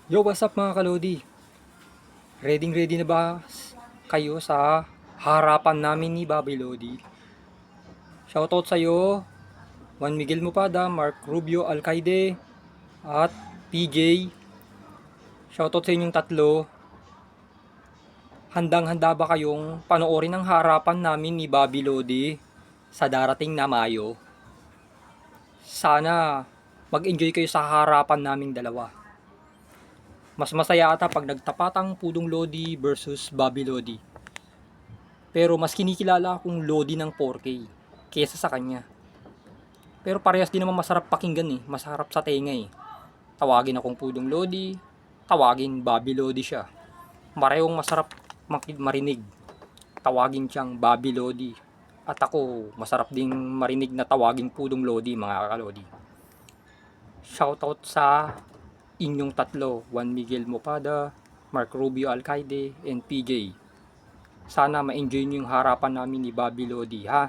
Yo, what's up mga kalodi? Ready na ba kayo sa harapan namin ni Bobby Lodi? Shoutout sa'yo, Juan Miguel Mupada, Mark Rubio Alcaide, at PJ. Shoutout sa inyong tatlo. Handang-handa ba kayong panoorin ang harapan namin ni Bobby Lodi sa darating na Mayo? Sana mag-enjoy kayo sa harapan naming dalawa. Mas masaya ata pag nagtapatang Pudong Lodi versus Bobby Lodi. Pero mas kinikilala akong Lodi ng 4K kesa sa kanya. Pero parehas din naman masarap pakinggan eh. Masarap sa tenga eh. Tawagin akong Pudong Lodi, tawagin Bobby Lodi siya. Marehong masarap marinig. Tawagin siyang Bobby Lodi. At ako, masarap ding marinig na tawagin Pudong Lodi mga kalodi. Shoutout sa inyong tatlo, Juan Miguel Mopada, Mark Rubio Alcaide, and PJ. Sana ma-enjoy nyo yung harapan namin ni Bobby Lodi ha.